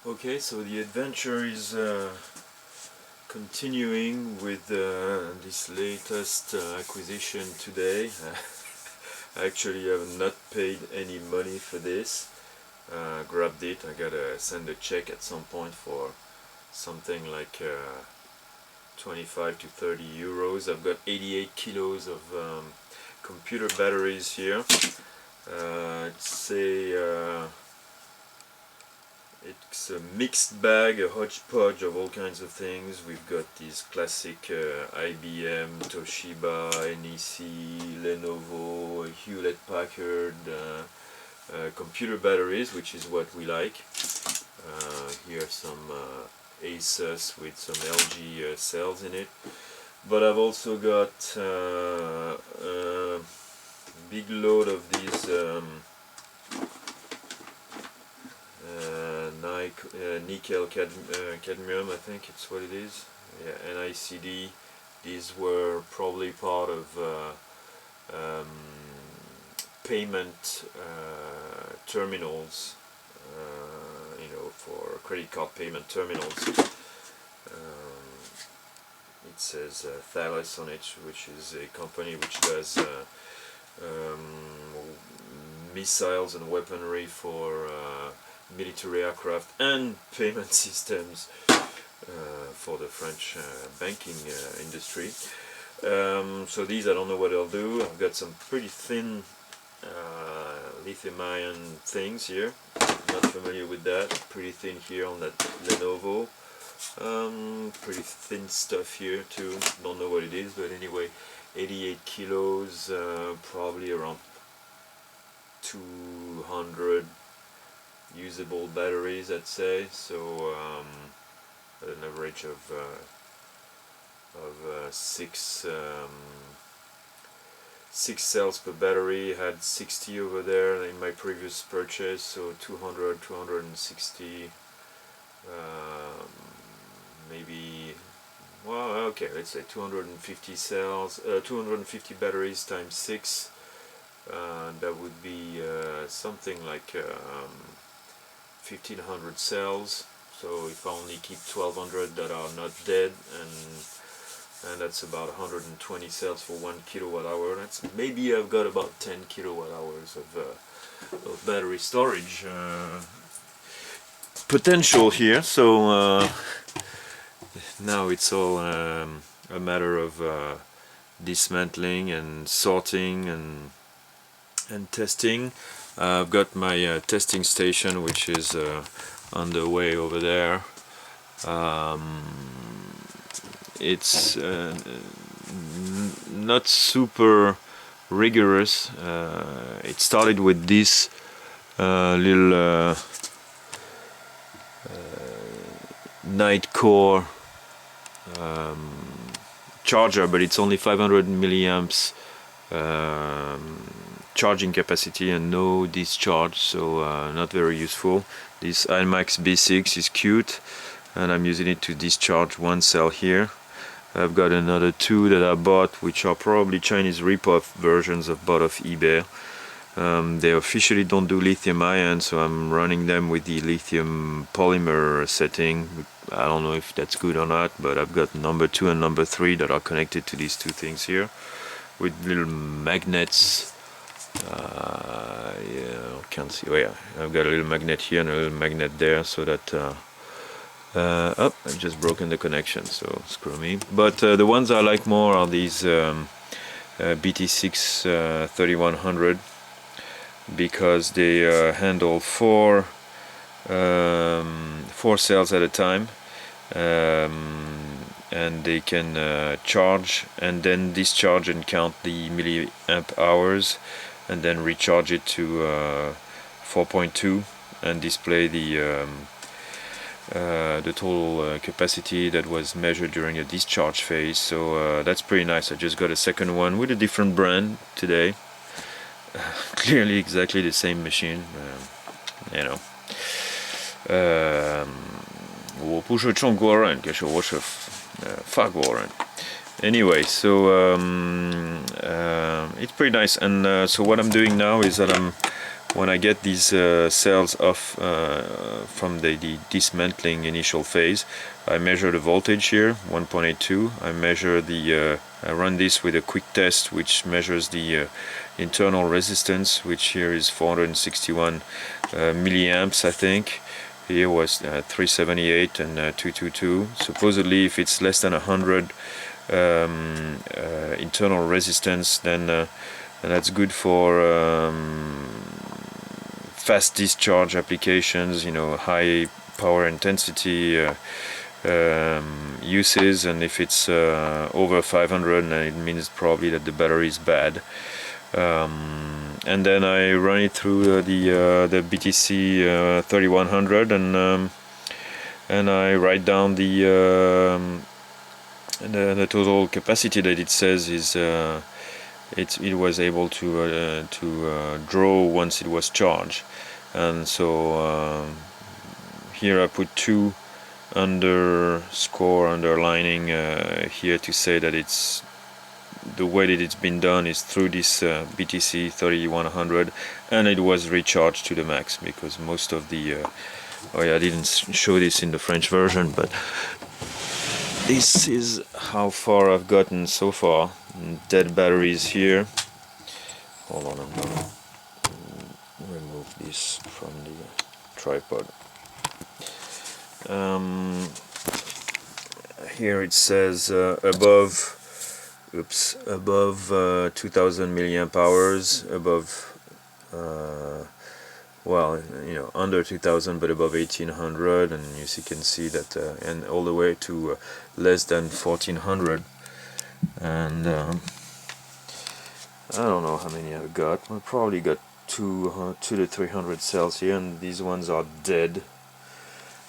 Okay, so the adventure is continuing with this latest acquisition today. I actually have not paid any money for this. Grabbed it. I gotta send a check at some point for something like 25 to 30 euros. I've got 88 kilos of computer batteries here. It's a mixed bag, a hodgepodge of all kinds of things. We've got these classic IBM, Toshiba, NEC, Lenovo, Hewlett-Packard computer batteries, which is what we like. Here some Asus with some LG cells in it. But I've also got a big load of these nickel cadmium, I think it's what it is. Yeah, NICD. These were probably part of payment terminals, for credit card payment terminals. It says Thales on it, which is a company which does missiles and weaponry for military aircraft and payment systems for the French banking industry. So these, I don't know what I'll do. I've got some pretty thin lithium-ion things here. Not familiar with that. Pretty thin here on that Lenovo. Pretty thin stuff here too. Don't know what it is, but anyway, 88 kilos, probably around 200 usable batteries, I'd say. So at an average of six cells per battery. Had 60 over there in my previous purchase, so 260, maybe, well, okay, let's say 250 cells, 250 batteries times 6. That would be something like 1500 cells. So if I only keep 1200 that are not dead, and that's about 120 cells for 1 kilowatt hour. That's maybe I've got about 10 kilowatt hours of battery storage potential here. So now it's all a matter of dismantling and sorting and testing. I've got my testing station, which is on the way over there. It's not super rigorous. It started with this little night core charger, but it's only 500 milliamps charging capacity and no discharge, so not very useful. This iMax B6 is cute, and I'm using it to discharge one cell here. I've got another two that I bought, which are probably Chinese rip-off versions of bought off eBay. They officially don't do lithium ion, so I'm running them with the lithium polymer setting. I don't know if that's good or not, but I've got number 2 and number 3 that are connected to these two things here with little magnets. Yeah, I can't see. Oh yeah, I've got a little magnet here and a little magnet there, so that oh, I've just broken the connection, so screw me. But the ones I like more are these BT6 3100, because they handle four cells at a time, and they can charge and then discharge and count the milliamp hours, and then recharge it to 4.2 and display the total capacity that was measured during a discharge phase. So that's pretty nice. I just got a second one with a different brand today. Clearly exactly the same machine, you know. 我不是中国人，可是我是法国人。Anyway, so it's pretty nice, and so what I'm doing now is that I'm when I get these cells off from the dismantling initial phase, I measure the voltage here, 1.82. I measure I run this with a quick test which measures the internal resistance, which here is 461 milliamps, I think. Here was 378 and 222. Supposedly, if it's less than 100 internal resistance, then that's good for fast discharge applications, you know, high power intensity uses. And if it's over 500, then it means probably that the battery is bad. And then I run it through the BTC 3100, and I write down the total capacity that it says is it was able to draw once it was charged. And so here I put 2 underlining here to say that it's the way that it's been done is through this BTC 3100, and it was recharged to the max, because most of the oh yeah, I didn't show this in the French version, but this is how far I've gotten so far. Dead batteries here. Hold on, I'm gonna remove this from the tripod. Here it says above 2000 milliamp hours, above well, you know, under 2000 but above 1800, and you can see that and all the way to less than 1400. And I don't know how many I've got. I probably got 2 to 300 cells here, and these ones are dead.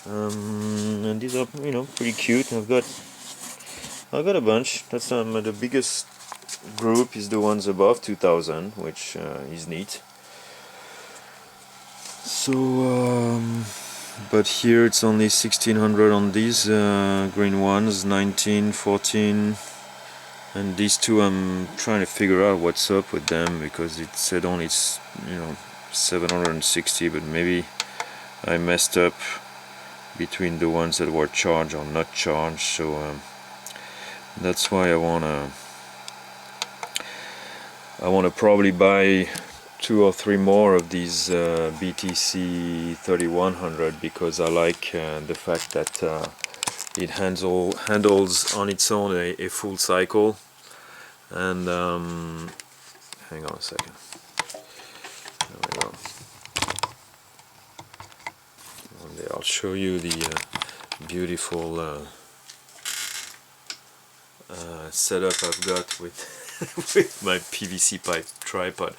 And these are, you know, pretty cute. I've got a bunch. That's the biggest group is the ones above 2000, which is neat. So but here it's only 1600 on these green ones, 19, 14, and these two I'm trying to figure out what's up with them, because it said only, you know, 760, but maybe I messed up between the ones that were charged or not charged. So that's why I wanna probably buy 2 or 3 more of these BTC 3100, because I like the fact that it handles on its own a full cycle. And hang on a second. There we go. And there, I'll show you the beautiful setup I've got with with my PVC pipe tripod.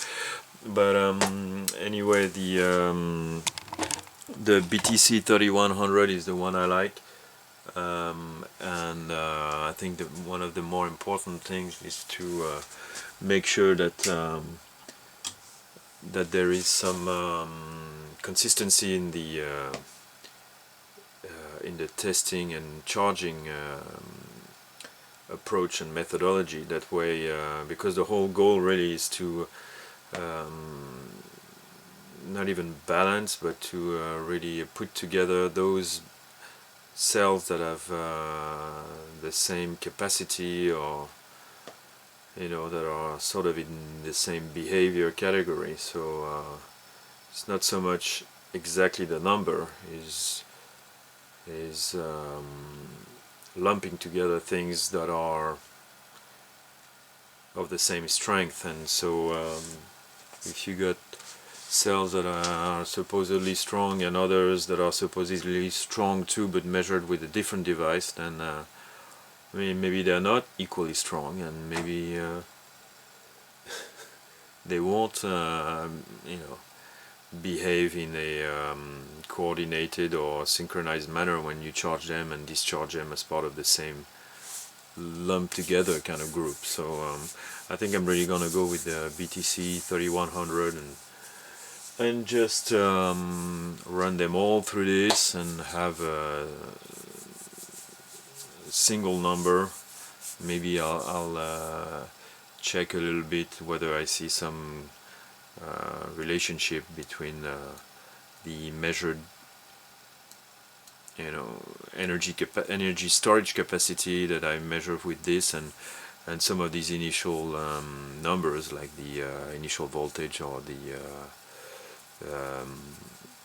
But anyway, the BTC 3100 is the one I like, and I think that one of the more important things is to make sure that that there is some consistency in the testing and charging approach and methodology. That way, because the whole goal really is to not even balance, but to really put together those cells that have the same capacity, or, you know, that are sort of in the same behavior category. So it's not so much exactly the number, is lumping together things that are of the same strength. And so if you got cells that are supposedly strong and others that are supposedly strong too, but measured with a different device, then I mean, maybe they're not equally strong, and maybe they won't you know, behave in a coordinated or synchronized manner when you charge them and discharge them as part of the same lumped together kind of group. So I think I'm really gonna go with the BTC 3100 and just run them all through this and have a single number. Maybe I'll check a little bit whether I see some relationship between the measured energy storage capacity that I measure with this, and some of these initial numbers, like the initial voltage or the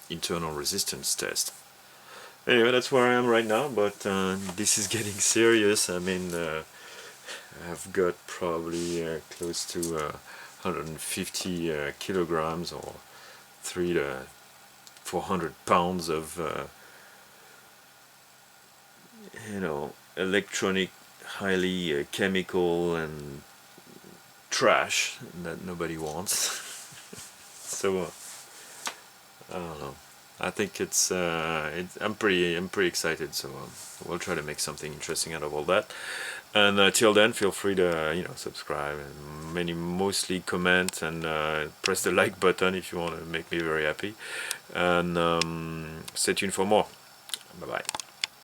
internal resistance test. Anyway, that's where I am right now, but this is getting serious. I mean, I've got probably close to 150 kilograms, or 300 to 400 pounds of electronic, highly chemical and trash that nobody wants. So I don't know. I think I'm pretty excited. So we'll try to make something interesting out of all that. And till then, feel free to subscribe and mostly comment and press the like button if you want to make me very happy. And stay tuned for more. Bye bye.